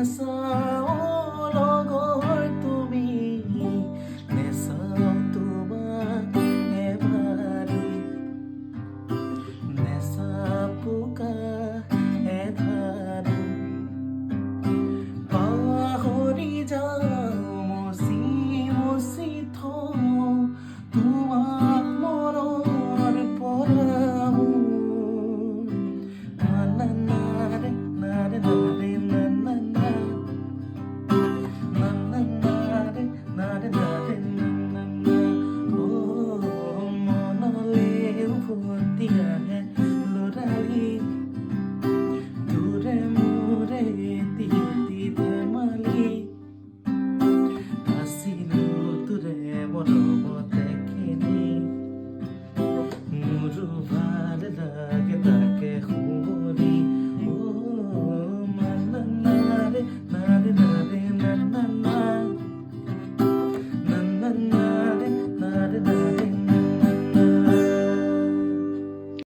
নাচাওঁ লগৰ তুমি নেচাওঁ তোমাক এবাৰো নেচাপোকা এধাৰো পাহৰি যাওঁ মচি মচি থওঁ তোমাক মনৰ পৰা না না ৰে না ৰে না ৰে না না না na na na re na re na re na na na oh monale ufutia hai